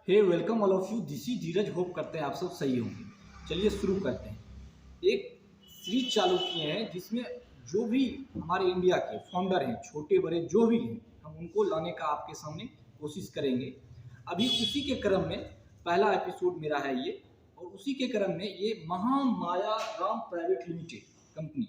Hey welcome all of you, this is Dheeraj. Hope करते हैं आप सब सही होंगे। चलिए शुरू करते हैं। एक सीरीज चालू किए हैं जिसमें जो भी हमारे इंडिया के फाउंडर हैं, छोटे बड़े जो भी हैं, हम उनको लाने का आपके सामने कोशिश करेंगे। अभी उसी के क्रम में पहला एपिसोड मेरा है ये, और उसी के क्रम में ये Mahamaya Ram private limited company,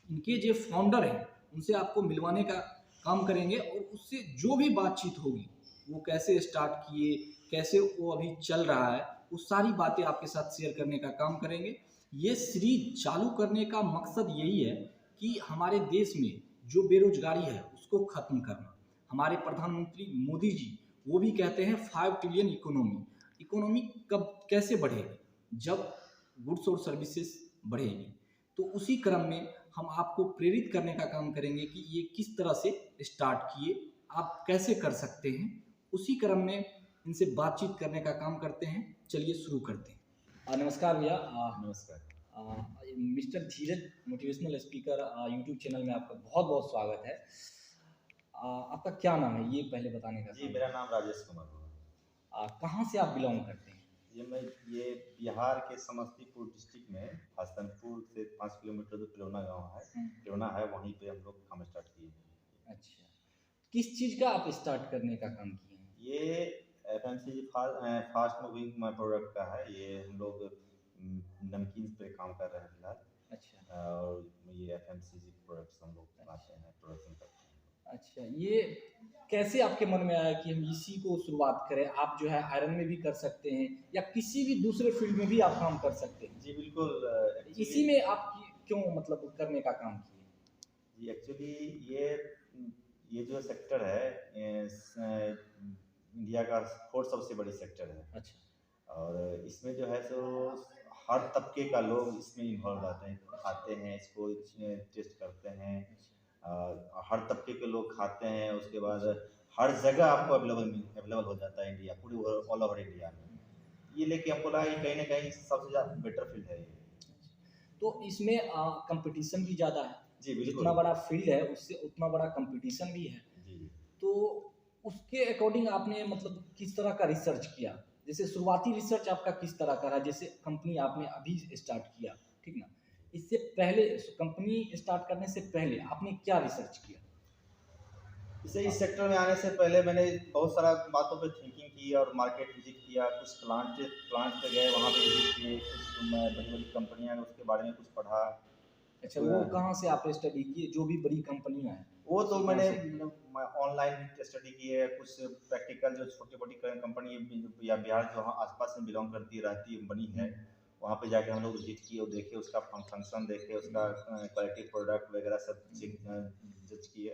इनके जो फाउंडर हैं उनसे आपको मिलवाने का काम करेंगे, और उससे जो भी बातचीत होगी, वो कैसे स्टार्ट किए, कैसे वो अभी चल रहा है, वो सारी बातें आपके साथ शेयर करने का काम करेंगे। ये सीरीज चालू करने का मकसद यही है कि हमारे देश में जो बेरोजगारी है उसको खत्म करना। हमारे प्रधानमंत्री मोदी जी वो भी कहते हैं 5 ट्रिलियन इकोनॉमी। इकोनॉमी कब कैसे बढ़ेगी? जब गुड्स और सर्विसेज बढ़ेगी। तो उसी क्रम में हम आपको प्रेरित करने का काम करेंगे कि ये किस तरह से स्टार्ट किए, आप कैसे कर सकते हैं। उसी क्रम में इनसे बातचीत करने का काम करते हैं। चलिए शुरू करते हैं। नमस्कार भैया। नमस्कार। मिस्टर धीरज मोटिवेशनल स्पीकर यूट्यूब चैनल में आपका बहुत बहुत स्वागत है। आपका क्या नाम है ये पहले बताने का जी, काम मेरा करें। नाम राजेश कुमार हुआ। कहाँ से आप बिलोंग करते हैं? ये बिहार के समस्तीपुर डिस्ट्रिक्ट में हसनपुर से 5 किलोमीटर दूर पिलौना गाँव है। पिलौना है, वहीं पे हम लोग काम स्टार्ट किए हैं। अच्छा, किस चीज़ का आप स्टार्ट करने का काम किए हैं? ये एफएमसीजी फास्ट मूविंग प्रोडक्ट का है। ये हम लोग नमकीन पे काम कर रहे हैं फिलहाल। अच्छा। और ये एफएमसीजी प्रोडक्ट्स हम लोग बनाते हैं, प्रोडक्शन करते हैं। अच्छा, ये कैसे आपके मन में आया कि हम इसी को शुरुआत करें? आप जो है आयरन में भी कर सकते हैं या किसी भी दूसरे फील्ड में भी आप काम कर सकते हैं। जी बिल्कुल। एक्चुअली इसी में आप क्यों मतलब करने का काम किए? जी एक्चुअली ये जो सेक्टर है, इंडिया का फोर्थ सबसे बड़ी सेक्टर है। अच्छा। और इसमें जो है सो हर तबके का लोग इसमें इन्वॉल्व आते हैं, इसको टेस्ट करते हैं। हर तबके के लोग खाते हैं। उसके बाद हर जगह आपको अवेलेबल हो जाता है, इंडिया पूरी ऑल ओवर इंडिया में। ये लेके हमको लगा कि कहीं ना कहीं सबसे ज़्यादा बेटर फील्ड है ये। तो इसमें कंपटीशन भी ज़्यादा है। जी बिल्कुल। जितना बड़ा फील्ड है उससे उतना बड़ा कंपटीशन भी है। जी तो उसके अकॉर्डिंग आपने मतलब किस तरह का रिसर्च किया? जैसे शुरुआती रिसर्च आपका किस तरह का रहा? जैसे कंपनी आपने अभी स्टार्ट किया, ठीक ना? इससे पहले कंपनी स्टार्ट करने से पहले आपने क्या रिसर्च किया? इसे इस सेक्टर में आने से पहले मैंने बहुत सारा बातों पे थिंकिंग की और मार्केट विजिट किया। कुछ प्लांट पे गए, वहाँ पे विजिट किए। कुछ बड़ी बड़ी कंपनियां उसके बारे में कुछ पढ़ा। अच्छा, वो कहाँ से आपने स्टडी किए जो भी बड़ी कंपनियाँ हैं? वो तो वो कहाँ मैंने से किए? ऑनलाइन स्टडी की है। कुछ प्रैक्टिकल जो छोटी मोटी कंपनी या बिहार जो आसपास में बिलोंग करती रहती है बनी है, वहाँ पे जाके हम लोग विजिट किए और देखे, उसका फंक्शन देखे, उसका क्वालिटी प्रोडक्ट वगैरह सब चेक जज किए।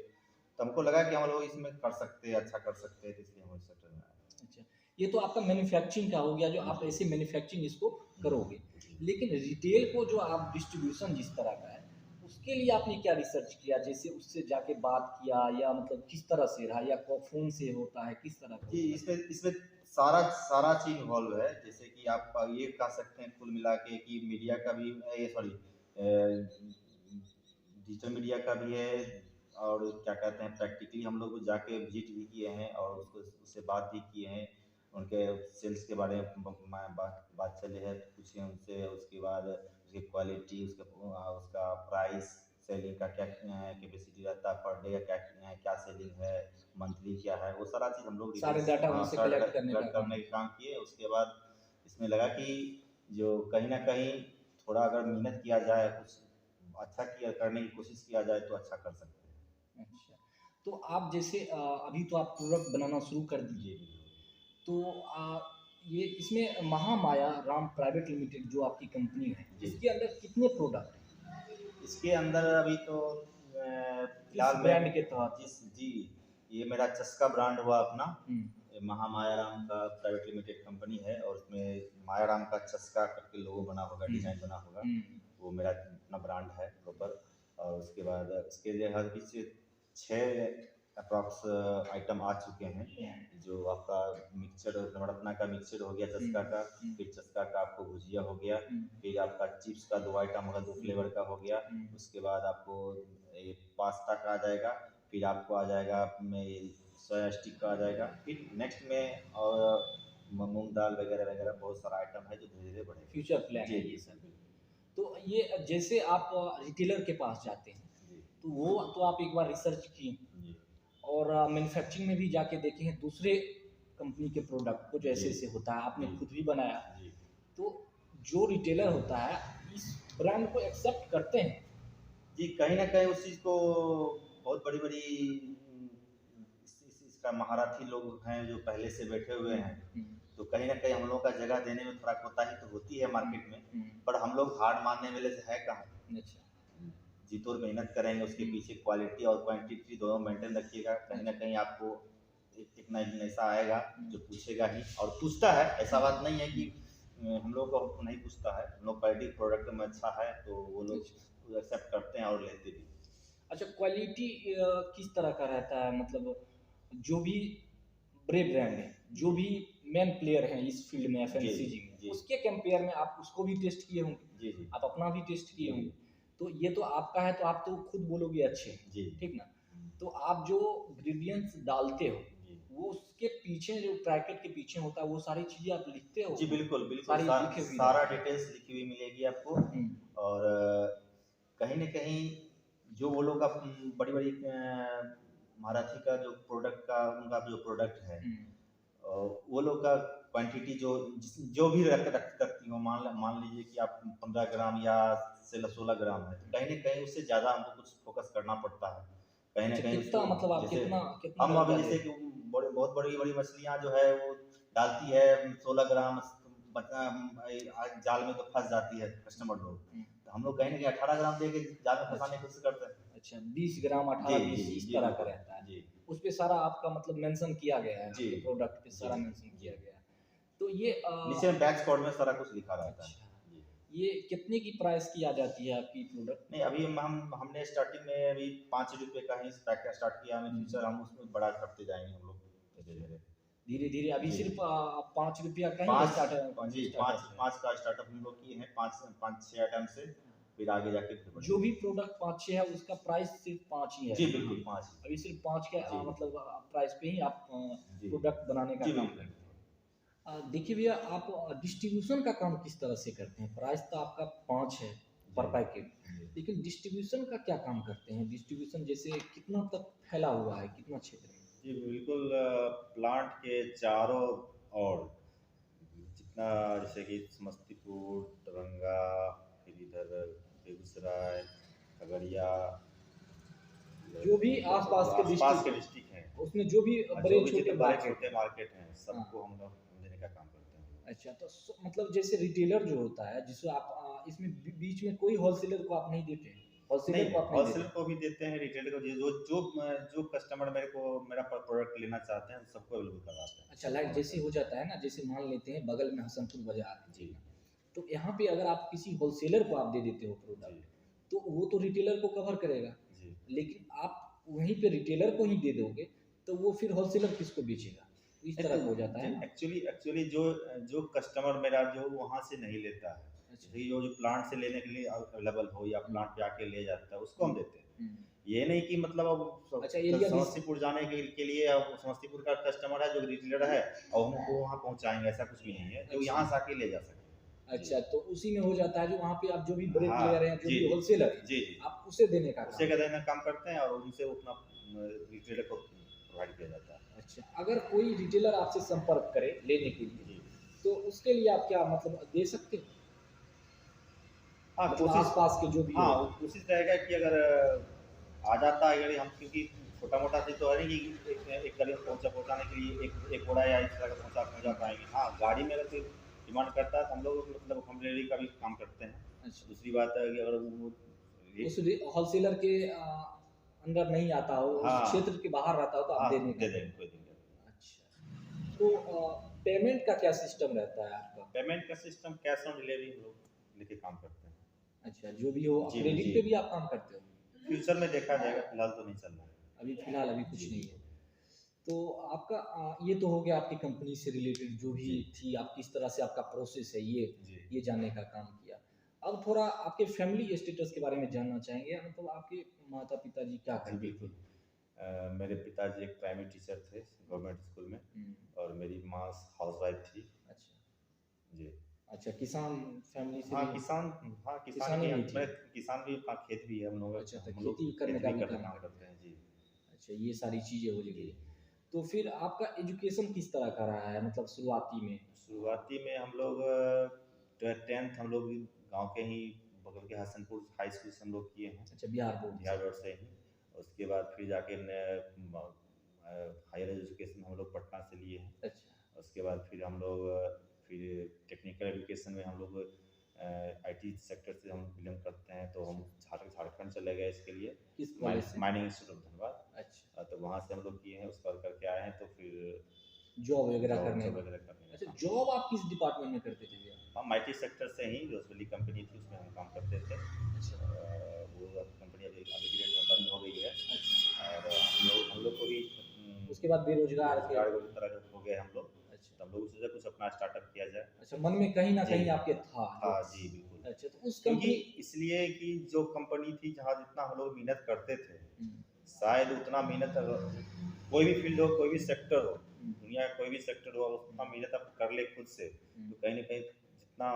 तो हमको लगा कि हम लोग इसमें कर सकते हैं, अच्छा कर सकते हैं, तो इसलिए हम इस सेक्टर में आए। अच्छा, ये तो आपका मैन्युफैक्चरिंग का हो गया, जो आप जी ऐसे मैन्युफैक्चरिंग इसको करोगे। जी। लेकिन रिटेल को जो आप डिस्ट्रीब्यूशन जिस तरह का है, उसके लिए आपने क्या रिसर्च किया? जैसे उससे जाके बात किया या मतलब किस तरह से रहा, या फ़ोन से होता है, किस तरह का जी, होता है? इसमें इसमें सारा सारा चीज़ इन्वॉल्व है। जैसे कि आप ये कह सकते हैं कुल मिला के कि मीडिया का भी, ये सॉरी, डिजिटल मीडिया का भी है। और क्या कहते हैं, प्रैक्टिकली हम लोग जाके विजिट भी किए हैं और उसको उससे बात भी किए हैं। उनके सेल्स के बारे में बात चली है, पूछे उनसे। उसके बाद उसकी क्वालिटी, उसका प्राइस, सेलिंग का क्या कैपेसिटी रहता है पर डे, क्या क्या सेलिंग है, मंथली क्या है, वो सारा चीज़ हम लोग सारे डिटेल्स डाटा उनसे कलेक्ट करने का कलेक्ट काम करने किया। का काम किए। उसके बाद इसमें लगा कि जो कहीं ना कहीं थोड़ा अगर मेहनत किया जाए, कुछ अच्छा किया करने की कोशिश किया जाए तो अच्छा कर सकते हैं। अच्छा, तो आप जैसे अभी तो आप प्रोडक्ट बनाना शुरू कर जी दिए, बिल्कुल। तो ये इसमें महामाया राम प्राइवेट लिमिटेड जो आपकी कंपनी है, जी, इसके अंदर कितने प्रोडक्ट हैं? इसके अंदर अभी तो किस फिलहाल मैं ब्रांड के तहत? जिस जी, ये मेरा चस्का ब्रांड हुआ अपना। हुँ। ये महामाया राम का प्राइवेट लिमिटेड कंपनी है और उसमें माया राम का चस्का करके लोगो बना होगा, हुँ, डिजाइन बना होगा। हुँ। वो मेरा अपना ब्रांड है प्रॉपर। और उसके बाद इसके लिए हर पीछे 6 अप्रॉक्स आइटम आ चुके हैं। जो आपका मिक्सचर नवरत्ना का मिक्सचर हो गया, चस्का का। हुँ, फिर चस्का का आपको भुजिया हो गया। हुँ, फिर आपका चिप्स का 2 आइटम होगा, 2 फ्लेवर का हो गया। हुँ, उसके बाद आपको ये पास्ता का आ जाएगा। फिर आपको आ जाएगा में सोया स्टिक का आ जाएगा। फिर नेक्स्ट में और मूँग दाल वगैरह बहुत सारा आइटम है जो धीरे-धीरे बढ़ेगा। फ्यूचर प्लान जी, है जी, ये सब। बिल्कुल। तो ये जैसे आप रिटेलर के पास जाते हैं, जी, तो वो तो आप एक बार रिसर्च किए जी, और मैन्युफैक्चरिंग में भी जाके देखे हैं दूसरे कंपनी के प्रोडक्ट को जो जी, ऐसे-ऐसे होता है, आपने जी, खुद भी बनाया। जी। तो जो रिटेलर होता है, इस ब्रांड को एक्सेप्ट करते हैं। जी, कहीं न कहीं उस चीज़ को बहुत बड़ी-बड़ी इसका महारथी लोग हैं जो पहले से बैठे हुए हुँ, हैं। हुँ, तो कहीं न कहीं हम लोग का जगह देने में थोड़ा कोताही तो होती है हुँ, मार्केट में, हुँ, पर हम लोग हार मानने वाले से है कहाँ। अच्छा, जी-तोड़ मेहनत करेंगे, उसके हुँ, पीछे क्वालिटी और क्वांटिटी दोनों मेंटेन रखिएगा, कहीं न अच्छा, कहीं आपको एक ना एक दिन ऐसा आएगा हुँ, जो पूछेगा ही और पूछता है, ऐसा बात नहीं है कि हुँ, हम लोग को नहीं पूछता है। हम लोग क्वालिटी प्रोडक्ट में अच्छा है, तो वो अच्छा। लोग एक्सेप्ट करते हैं और लेते भी। अच्छा क्वालिटी किस तरह का रहता है? मतलब जो भी बड़े ब्रांड हैं, जो जी, भी मेन प्लेयर हैं इस फील्ड में जी, एफएमसीजी में, जी, उसके कंपेयर में आप उसको भी टेस्ट किए होंगे, जी, जी, आप अपना भी टेस्ट किए जी, होंगे। तो ये तो आपका है तो आप तो खुद बोलोगे अच्छे हैं, जी, ठीक ना? हुँ, तो आप जो इंग्रीडिएंट्स डालते हो, जी। वो उसके पीछे जो पैकेट के पीछे होता है, वो सारी चीज़ें आप लिखते हो? जी, बिल्कुल, बिल्कुल, सारी लिखी हुई सारा रहती है। डिटेल्स लिखी हुई मिलेगी आपको हुँ, और कहीं न कहीं जो वो लोग बड़ी-बड़ी महारथी का जो प्रोडक्ट का उनका जो प्रोडक्ट है हुँ, वो लोग का क्वांटिटी जो भी रख सकती हो मान लीजिए कि आप 15 ग्राम या 16 ग्राम है, तो कहीं न कहीं उससे ज़्यादा हमको कुछ फ़ोकस करना पड़ता है। कहीं न अच्छा कहीं कितना उसको मतलब आप जैसे कितना हम अभी दर्जा जैसे देते कि बड़े बहुत बड़ी-बड़ी मछलियाँ जो है वो डालती है 16 ग्राम जाल में तो फँस जाती है कस्टमर लोग। हुँ, तो हम लोग कहीं न कहीं 18 ग्राम दे के जाल में फँसाने अच्छा। की कोशिश करते हैं। अच्छा 20 ग्राम जी, 18-20 जी, इस जी, तरह का बिल्कुल। रहता है। जी, उस पे सारा आपका मतलब मेंशन किया गया है, जी, आपके प्रोडक्ट पे जी, सारा मेंशन जी। किया गया है। तो ये नीचे में बैच कोड में सारा कुछ लिखा रहता है। अच्छा, जी। ये कितने की प्राइस की आ जाती है आपकी प्रोडक्ट? नहीं अभी हमने स्टार्टिंग में अभी ₹5 का ही पैकेट स्टार्ट किया, इन हुँ, फ्यूचर हम उसमें बड़ा करते जाएँगे हम लोग अच्छा। धीरे-धीरे। धीरे-धीरे अभी जी, सिर्फ़ जी। ₹5 का ही 5 जी, 5 स्टार्टअप है। 5 का स्टार्टअप हम लोग किए हैं, 5-6 आइटम से, फिर आगे जाके फिर जो बढ़ेंगे। भी प्रोडक्ट 5-6 है उसका प्राइस सिर्फ़ 5 ही है जी, अभी। बिल्कुल 5 अभी सिर्फ़ 5 के जी, मतलब प्राइस पे ही आप जी। प्रोडक्ट बनाने का जी, काम बिल्कुल। करते हैं। देखिए भैया आप डिस्ट्रीब्यूशन का काम किस तरह से करते हैं? प्राइस तो आपका 5 है पर जी, पैकेट, जी। लेकिन डिस्ट्रीब्यूशन का क्या काम करते हैं? डिस्ट्रीब्यूशन जैसे कितना तक फैला हुआ है, कितना क्षेत्र में? जी, बिल्कुल प्लांट के चारों ओर जितना जैसे कि समस्तीपुर, दरभंगा, फिर इधर बेगूसराय, खगड़िया जो भी जो आस-पास के आस-पास के डिस्ट्रिक्ट डिस्ट्रिक्ट हैं हैं, उसमें जो भी जो भी बड़े-छोटे जितने मार्केट बड़े-छोटे हैं। मार्केट हैं, हाँ, सबको हम लोग देने का काम करते हैं। अच्छा तो मतलब जैसे रिटेलर जो होता है, जिसको आप इसमें बीच में कोई होलसेलर को आप नहीं देते हैं? नहीं, होलसेलर को आप नहीं होलसेलर देते? को भी देते हैं, रिटेलर को जो कस्टमर मेरा प्रोडक्ट लेना चाहते हैं, सबको अवेलेबल करवाते हैं। अच्छा लाइक जैसे हो जाता है ना, जैसे मान लेते हैं बगल में हसनपुर बाज़ार है, जी, ठीक ना? तो यहाँ पे अगर आप किसी होलसेलर को आप दे देते हो जी, प्रोडक्ट, तो वो तो रिटेलर को कवर करेगा। जी। लेकिन आप वहीं पे रिटेलर को ही दे दोगे, तो वो फिर होलसेलर किसको बेचेगा? तो इस नहीं तरह तो का हो जाता है ना? एक्चुअली एक्चुअली जो कस्टमर मेरा जो वहाँ से नहीं लेता है, अच्छा। जैसे कि जो प्लांट से लेने के लिए अवेलेबल हो या हुँ, प्लांट पे आके ले जाता है, उसको हम हुँ, देते हैं। हुँ। ये नहीं कि मतलब अब अच्छा एरिया बेस समस्तीपुर जाने के लिए अब समस्तीपुर का कस्टमर है जो रिटेलर है और हम उनको वहाँ पहुँचाएँगे, ऐसा कुछ भी नहीं है, जो अच्छा, यहाँ से आके ले जा सके। जी। अच्छा तो उसी में हो जाता है जो वहाँ पे आप जो भी बड़े प्लेयर हैं, हाँ, जो जी, भी जी। होलसेलर हैं, जी, जी। आप उसे देने का उसे काम का करते देना काम करते हैं और उनसे उतना रिटेलर को प्रोवाइड किया जाता है। हैं। अच्छा, अगर कोई रिटेलर आपसे संपर्क करे लेने के लिए, जी। तो उसके लिए आप क्या मतलब दे सकते हो? हाँ, मतलब आस-पास के जो भी हाँ, हो। वो कोशिश रहेगा कि अगर आ जाता है अगर हम क्योंकि छोटा-मोटा चीज़ तो है नहीं कि एक करीब पहुँचाने के लिए एक बोरा या इस तरह का पहुँचा पाएँगे। हाँ, गाड़ी में अगर कोई डिमांड करता है तो हम लोग मतलब होम डिलीवरी का भी काम करते हैं। अच्छा, दूसरी बात है कि अगर वो ये उस होलसेलर के अंदर नहीं आता हो, उस हाँ, क्षेत्र के बाहर रहता हो तो आप हाँ, देने का दे देंगे काम कोई दिक्कत नहीं। अच्छा, तो पेमेंट का क्या सिस्टम रहता है आपका? पेमेंट का सिस्टम कैश ऑन डिलीवरी हम लोग लेके काम करते हैं। अच्छा, जो भी हो जी, क्रेडिट जी। पे भी आप काम करते हो? फ्यूचर में देखा जाएगा, फिलहाल तो नहीं चल रहा है। अभी फ़िलहाल अभी कुछ जी, नहीं जी। है। तो आपका ये तो हो गया आपकी कंपनी से रिलेटेड जो भी जी, थी, आप किस तरह से आपका प्रोसेस है जी। ये जानने का काम किया। अब थोड़ा आपके फैमिली स्टेटस के बारे में जानना चाहेंगे, मतलब आपके माता-पिता जी क्या जी, करते थे? बिल्कुल। मेरे पिताजी एक प्राइमरी टीचर थे गवर्नमेंट स्कूल में, और मेरी माँ हाउसवाइफ थी। अच्छा। जी। अच्छा, किसान फैमिली से हाँ, भी किसान। हाँ, किसान किसानी भी भी हम थी? मैं किसान भी, हाँ, खेत भी है हम लोग अच्छा, तो हम लोग खेती करने खेती का भी भी कर काम काम करते करते हैं। हैं। जी, अच्छा, ये सारी चीज़ें हो जी। गई। तो फिर आपका एजुकेशन किस तरह का रहा है मतलब शुरुआती में? शुरुआती में हम लोग 10th हम लोग गाँव के ही बगल के हसनपुर हाई स्कूल से हम लोग किए हैं, अच्छा, बिहार बोर्ड बिहार से। रोड से ही। उसके बाद फिर जाके हायर एजुकेशन हम लोग पटना से लिए हैं। अच्छा, उसके बाद फिर हम लोग फिर टेक्निकल एजुकेशन में हम लोग आईटी सेक्टर से हम बिलोंग करते हैं, तो हम अच्छा। झारखंड चले गए इसके लिए, किस कॉलेज से? Mining institute of Dhanbad. अच्छा, तो वहाँ से हम लोग किए हैं, उसके बाद करके आए हैं, तो फिर जॉब वगैरह जॉब करने जॉब का। वगैरह करने का अच्छा, काम जॉब किया। आप किस डिपार्टमेंट में करते थे भैया? हम आईटी सेक्टर से ही, रोजवेली कंपनी थी उसमें हम काम करते थे। अच्छा, वो अब कंपनी अभी के डेट में बंद हो गई है, अच्छा। और हम लोग को भी उसके बाद बेरोज़गार के बेरोजगार की तरह हो गए हम लोग। अच्छा, तो हम लोग सोचा कुछ अपना स्टार्टअप किया जाए। अच्छा मन में कहीं न जी। कहीं आपके था था, जो जी, बिल्कुल। अच्छा, तो उस क्योंकि कंपनी इसलिए कि जो कंपनी थी जहाँ जितना हम लोग मेहनत करते थे, हुँ, शायद उतना मेहनत कोई भी फील्ड हो, कोई भी सेक्टर हो, हुँ, दुनिया का कोई भी सेक्टर हो, उतना मेहनत आप कर ले खुद से, हुँ। तो कहीं न कहीं जितना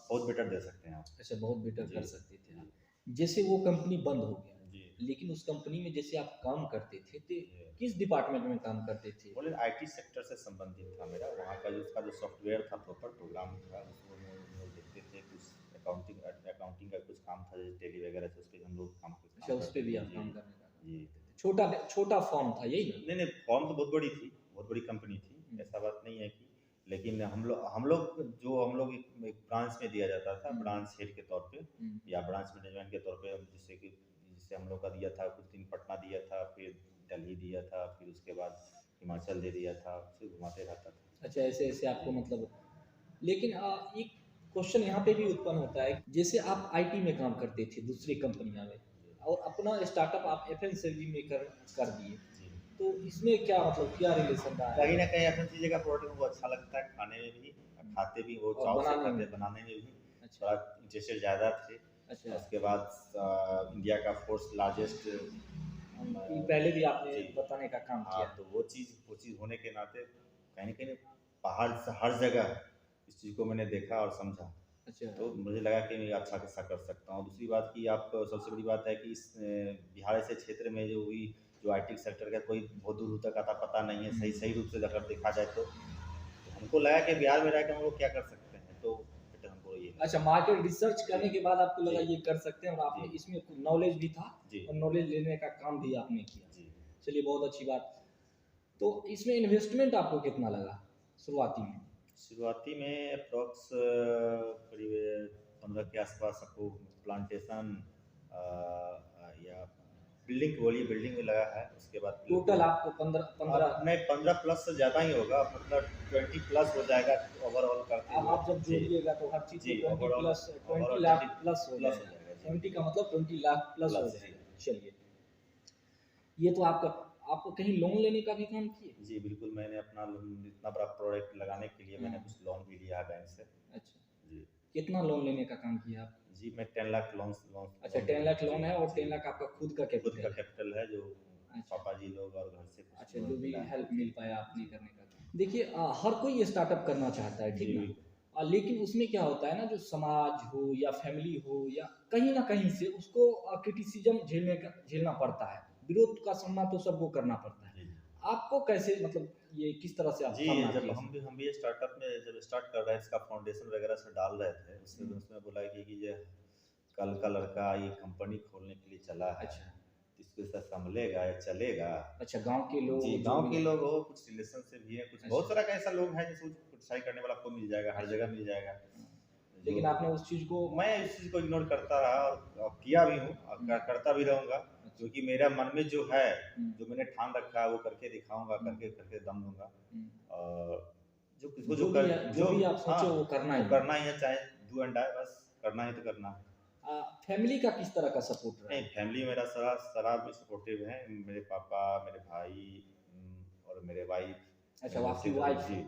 बहुत बेटर दे सकते हैं आप। अच्छा, बहुत बेटर जी, कर सकते थे जी, आप। जैसे वो कंपनी बंद हो गया, जी, लेकिन उस कंपनी में जैसे आप काम करते थे, तो जी। किस डिपार्टमेंट में काम करते थे? बोले आईटी सेक्टर से संबंधित था मेरा, वहाँ का जो उसका जो सॉफ्टवेयर था, प्रॉपर प्रोग्राम था, उसको हम लोग देखते थे। कुछ अकाउंटिंग का कुछ काम था, जैसे टैली वगैरह से, उस पे हम लोग अच्छा, काम उस पे करते भी थे। आप जी, काम करने का काम जी। करते थे। छोटा छोटा फॉर्म था, यही ना? नहीं, नहीं, फर्म तो बहुत बड़ी थी, बहुत बड़ी कंपनी थी, हुँ, ऐसा बात नहीं है कि, लेकिन हम लोग एक ब्रांच में दिया जाता था, हुँ, ब्रांच हेड के तौर पे, हुँ। या ब्रांच मैनेजमेंट के तौर पे, जिससे हम लोग का दिया था, कुछ दिन पटना दिया था, फिर दिल्ली दिया था, फिर उसके बाद हिमाचल दे दिया था, फिर घुमाते रहता था। अच्छा, ऐसे-ऐसे आपको जी, मतलब लेकिन एक क्वेश्चन यहाँ पे भी उत्पन्न होता है, जैसे आप आईटी में काम करते थे दूसरी कंपनियाँ में जी, और अपना स्टार्टअप आप एफएमसीजी में कर दिए, जी। तो इसमें क्या मतलब क्या रिलेशन रहा कहीं है? न कहीं एफएमसीजी का प्रोडक्ट हमको अच्छा लगता है खाने में भी, खाते भी वो और चाव से बनाने खाते में हैं, भी? बनाने में भी अच्छा, थोड़ा इंटरेस्टेड ज़्यादा थे। अच्छा। उसके बाद इंडिया का फोर्थ लार्जेस्ट ये पहले भी आपने जी। बताने का काम हाँ, किया है। तो वो चीज़ होने के नाते कहीं न कहीं पहाड़ से हर जगह इस चीज़ को मैंने देखा और समझा। अच्छा, तो मुझे लगा कि मैं अच्छा खासा कर सकता हूँ। दूसरी बात कि आप सबसे बड़ी बात है कि इस बिहार ऐसे क्षेत्र में जो आईटी सेक्टर का कोई बहुत दूर-दूर तक आता पता नहीं है, सही सही रूप से अगर देखा जाए तो। हमको लगा कि बिहार में रह के हम लोग क्या कर सकते हैं, तो बेटर हमको ये अच्छा लगा। मार्केट रिसर्च जी, करने के बाद आपको लगा जी, ये कर सकते हैं और आपने जी, इसमें कुछ नॉलेज भी था जी, और नॉलेज लेने का काम भी आपने किया। जी। चलिए बहुत अच्छी बात। तो इसमें इन्वेस्टमेंट आपको कितना लगा शुरुआती में? शुरुआती में अप्रॉक्स करीब 15 के आसपास आपको प्लांटेशन या बिल्डिंग बोलिए, बिल्डिंग में लगा है। उसके बाद टोटल आपको 15 15 नहीं, 15 प्लस से ज़्यादा ही होगा, मतलब 20 प्लस हो जाएगा ओवरऑल करते अब हुए। आप जब जी, जोड़िएगा तो हर चीज़ जी, में 20 overall plus 20 overall lakh 20 plus हो प्लस हो जाएगा। जाएगा। जी, 70 का बिल्कुल, मतलब 20 लाख प्लस हो प्लस। जी, जाएगा। चलिए, ये तो आपका आपको कहीं लोन लेने का भी काम किए? जी, बिल्कुल, मैंने अपना इतना बड़ा प्रोडक्ट लगाने के लिए मैंने हाँ, कुछ लोन भी लिया है बैंक से। अच्छा। जी, कितना लोन लेने का काम किया आप? जी, मैं 10 लाख लोन लोन अच्छा लोन 10 लाख जी, लोन है और जी। 10 लाख आपका खुद का खुद का कैपिटल है। कैपिटल है, जो अच्छा, पापा जी लोग और घर से कुछ अच्छा जो भी मिला है। हेल्प जी, मिल पाया आपने जी, करने का काम। देखिए हर कोई ये स्टार्टअप करना चाहता है, ठीक जी, ना? बिल्कुल। लेकिन उसमें क्या होता है ना जो समाज हो या फैमिली हो या कहीं न कहीं से उसको क्रिटिसिज़्म झेलना पड़ता है। विरोध का सामना तो सबको करना पड़ता है। जी, जी। आपको कैसे मतलब ये किस तरह से आप जी, सामना जब किए हम इसमें? भी हम भी ये स्टार्टअप में जब स्टार्ट कर रहे थे, इसका फाउंडेशन वगैरह सब डाल रहे थे, हुँ, उसमें बोला कि ये कल का लड़का ये कंपनी खोलने के लिए चला है, अच्छा। तो इसको ऐसा संभलेगा या चलेगा? अच्छा गाँव के जी, लोग जो गाँव भी के हैं। लोग हो, कुछ रिलेशन से भी है, कुछ बहुत अच्छा, सारा का ऐसा लोग है जिसको क्रिटिसाइज़ करने वाला आपको मिल जाएगा, हर अच्छा। जगह मिल जाएगा। हाँ, जो लेकिन आपने उस चीज़ को मैं इस चीज़ को इग्नोर करता रहा, और किया भी हूँ और हुँ, करता भी रहूँगा, अच्छा। क्योंकि मेरा मन में जो है, हुँ, जो मैंने ठान रखा है वो करके दिखाऊँगा, हुँ, करके करके दम दूँगा। हुँ। और जो किसको जो कर जो जो भी आप हाँ, सोचे वो करना वो ही है। करना ही है, चाहे डू एंड डाई, बस करना है तो करना है। फैमिली का किस तरह का सपोर्ट रहा नहीं, है? फैमिली मेरा सारा सारा भी सपोर्टिव है। मेरे पापा, मेरे भाई और मेरे वाइफ, अच्छा मेरे वो आपकी बच्चे लोग। वाइफ़ जी, है।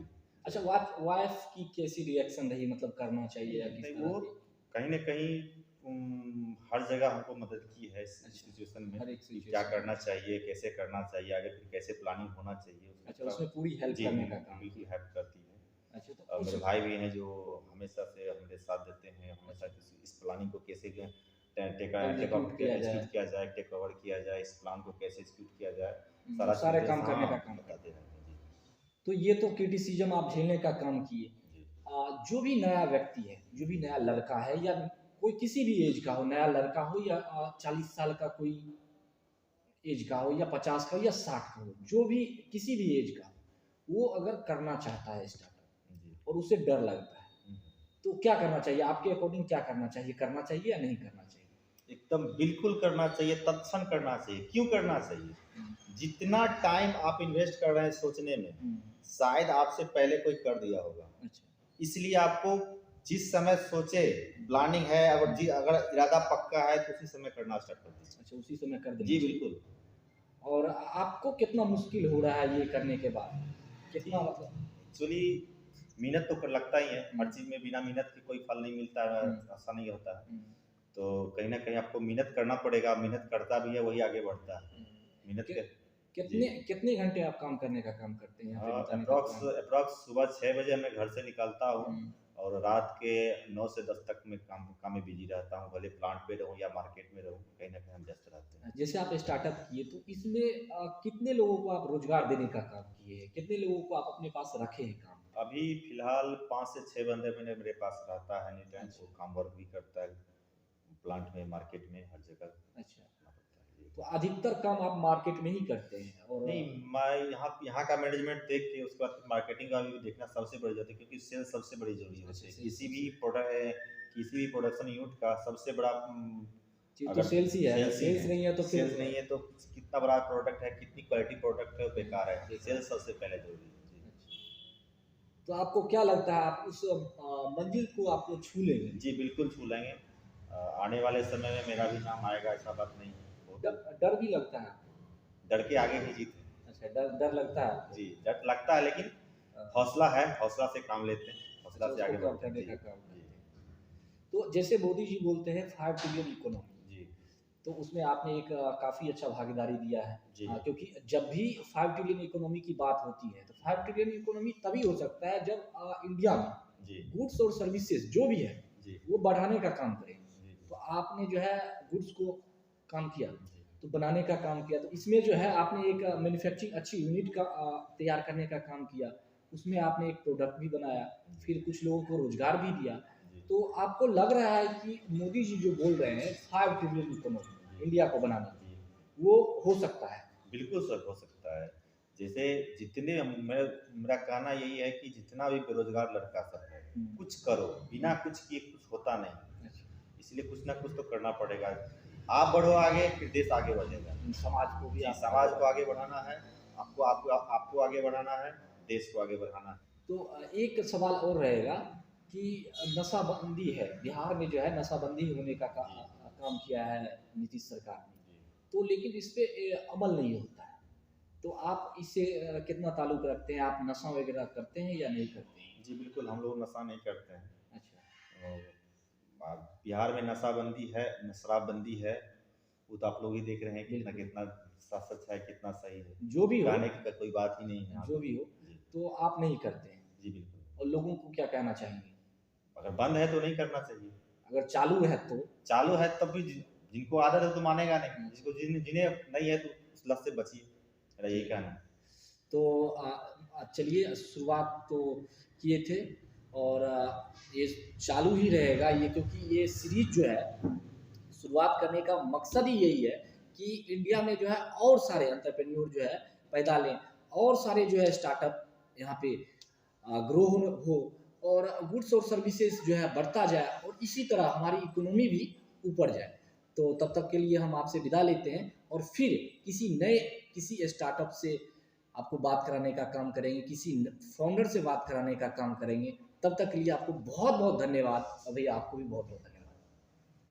अच्छा जी। वाइफ़ वाइफ़ की कैसी रिएक्शन रही मतलब करना चाहिए नहीं, या किस नहीं, तरह वो की? कहीं न कहीं हर जगह हमको मदद की है इस अच्छा, सिचुएशन में हर एक कि क्या सिचुएशन करना चाहिए, कैसे करना चाहिए, आगे फिर कैसे प्लानिंग होना चाहिए, अच्छा, उसका उसमें पूरी हेल्प जी, करने का बिल्कुल, काम बिल्कुल किया। हेल्प करती है। अच्छा, तो और उस मेरे भाई भी हैं जो हमेशा से मेरे साथ देते हैं, हमेशा अच्छा, इस प्लानिंग को कैसे एग्ज़ीक्यूट किया जाए, एग्जीक्यूट किया जाए, टेक ओवर किया जाए, इस प्लान को कैसे एग्जीक्यूट किया जाए, सारा सारे चीज़ें काम करने का हाँ, काम बताते करते हैं। रहते हैं। तो ये तो क्रिटिसिज़्म आप झेलने का काम किए। जी, जो भी नया व्यक्ति है, जो भी नया लड़का है या कोई किसी भी ऐज का हो, नया लड़का हो या 40 साल का कोई ऐज का हो या 50 का हो या 60 का हो, जो भी किसी भी ऐज का, वो अगर करना चाहता है जी, जी। स्टार्टअप और उसे डर लगता है, हुँ। तो क्या करना चाहिए? आपके अकॉर्डिंग क्या करना चाहिए? करना चाहिए या नहीं करना चाहिए? एकदम बिल्कुल करना चाहिए, तत्क्षण करना चाहिए। क्यों करना चाहिए? हुँ, जितना टाइम आप इन्वेस्ट कर रहे हैं सोचने में, हुँ, शायद आपसे पहले कोई कर दिया होगा। अच्छा, इसलिए आपको जिस समय सोचे, प्लानिंग है, अगर इरादा पक्का है तो उसी समय करना स्टार्ट कर दीजिए। अच्छा उसी समय कर देना जी, चाहिए। बिल्कुल। और आपको कितना मुश्किल हो रहा है ये करने के बाद? जी, कितना मतलब एक्चुअली मेहनत तो कर लगता ही है। हुँ, हर चीज़ में बिना मेहनत के कोई फल नहीं मिलता है, हुँ, ऐसा नहीं होता है। हुँ, तो कहीं न कहीं आपको मेहनत करना पड़ेगा, मेहनत करता भी है वही आगे बढ़ता है। हुँ। मेहनत कि के जी। कितने कितने घंटे आप काम करने का काम करते हैं, यहाँ पे बिताने का एप्रॉक्स प्लान? एप्रॉक्स सुबह 6 बजे मैं घर से निकलता हूँ हुँ। और रात के 9 से 10 तक मैं काम में बिज़ी रहता हूँ, भले प्लांट पे रहूँ या मार्केट में रहूँ, कहीं न कहीं हम व्यस्त रहते हैं। जैसे आप स्टार्टअप किए तो इसमें कितने लोगों को आप रोज़गार देने का काम किए हैं? कितने लोगों को आप अपने पास रखे हैं काम पे? अभी फ़िलहाल 5 से 6 बंदे मेरे पास रहता है एनी टाइम, अच्छा, वो काम वर्क भी करता है, प्लांट में, मार्केट में, हर जगह अच्छा। करना पड़ता है। जी। तो अधिकतर काम आप मार्केट में ही करते हैं और नहीं, मैं यहाँ का मैनेजमेंट देख के उसके बाद मार्केटिंग का भी देखना सबसे बड़ी ज़रूरत है क्योंकि सेल्स सबसे बड़ी ज़रूरी अच्छा होती है। सेल्स सबसे किसी भी प्रोडक्शन यूनिट का सबसे बड़ा जी, तो अगर सेल्स ही है, अगर सेल्स ही सेल्स है, नहीं है तो फिर सेल्स नहीं है तो कितना बड़ा प्रोडक्ट है, कितनी क्वालिटी प्रोडक्ट है, वो बेकार है। बेकार सेल्स है। सबसे पहले ज़रूरी है। जी। अच्छा। तो आपको क्या लगता है आप उस मंजिल को आपको छू लेंगे? जी, बिल्कुल छू लेंगे। आने वाले समय में मेरा भी नाम आएगा ऐसा बात नहीं है। बहुत डर भी लगता है आपको? डर के आगे ही जीत है। अच्छा डर डर लगता है आपको? जी, डर लगता है लेकिन अ, हौसला है, हौसला से काम लेते हैं, अच्छा हौसला से उसको आगे कम बढ़ते हैं। करने जी, का काम जी, करते हैं। तो जैसे मोदी जी बोलते हैं 5 ट्रिलियन इकोनॉमी, जी, तो उसमें आपने एक काफ़ी अच्छा भागीदारी दिया है। जी, क्योंकि जब भी 5 ट्रिलियन इकोनॉमी की बात होती है, तो 5 ट्रिलियन इकोनॉमी तभी हो सकता है जब इंडिया में जी, गुड्स और सर्विसेज़ जो भी है, जी, वो बढ़ाने का काम करें। जी, तो आपने जो है गुड्स को काम किया, जी, तो बनाने का काम किया, तो इसमें जो है आपने एक मैन्युफैक्चरिंग अच्छी यूनिट का तैयार करने का काम किया। उसमें आपने एक प्रोडक्ट भी बनाया, फिर कुछ लोगों को रोज़गार भी दिया। जी, तो आपको लग रहा है कि मोदी जी जो बोल रहे हैं 5 ट्रिलियन जी, इकोनॉमी इंडिया को बनाने की, जी। वो हो सकता है। बिल्कुल सर, हो सकता है। जैसे जितने मेरा कहना यही है कि जितना भी बेरोज़गार लड़का सब है, हुँ, कुछ करो, बिना कुछ किए कुछ होता नहीं। अच्छा। इसलिए कुछ ना कुछ तो करना पड़ेगा। आप बढ़ो आगे, फिर देश आगे बढ़ेगा। समाज को भी जी, आप आगे समाज को आगे बढ़ाएँ। बढ़ाना है, आपको आगे बढ़ाना है, देश को आगे बढ़ाना है। तो एक सवाल और रहेगा कि नशाबंदी है, बिहार में जो है नशाबंदी होने का जी, काम किया है नीतीश सरकार ने, जी। तो लेकिन इस पे अमल नहीं होता है। तो आप इससे कितना ताल्लुक़ रखते हैं? आप नशा वग़ैरह करते हैं या नहीं करते हैं? जी, बिल्कुल हम लोग नशा नहीं करते हैं। अच्छा, और बिहार में नशाबंदी है, शराबबंदी है, वो तो आप लोग ही देख रहे हैं कितना बिल्कुल। कितना सच है, कितना सही है। जो भी तो हो कहने की कोई बात ही नहीं है यहाँ जो पे। भी हो, जी, तो आप नहीं करते हैं जी बिल्कुल। और लोगों को क्या कहना चाहेंगे? अगर बंद है तो नहीं करना चाहिए। अगर चालू है तो? चालू है तब भी जिनको आदत है तो मानेगा नहीं, अच्छा, जिन्हें नहीं है तो उस लत से बचिए। मेरा यही चलिए। कहना है। तो चलिए शुरुआत तो किए थे और ये चालू ही रहेगा ये क्योंकि ये सीरीज़ जो है शुरुआत करने का मकसद ही यही है कि इंडिया में जो है और सारे एंटरप्रेन्योर जो है पैदा लें और सारे जो है स्टार्टअप यहाँ पे ग्रो हो और गुड्स और सर्विसेज जो है बढ़ता जाए और इसी तरह हमारी इकोनॉमी भी ऊपर जाए। तो तब तक के लिए हम आपसे विदा लेते हैं और फिर किसी स्टार्टअप से आपको बात कराने का काम करेंगे, किसी फाउंडर से बात कराने का काम करेंगे। तब तक के लिए आपको बहुत-बहुत धन्यवाद और भैया आपको भी बहुत-बहुत धन्यवाद।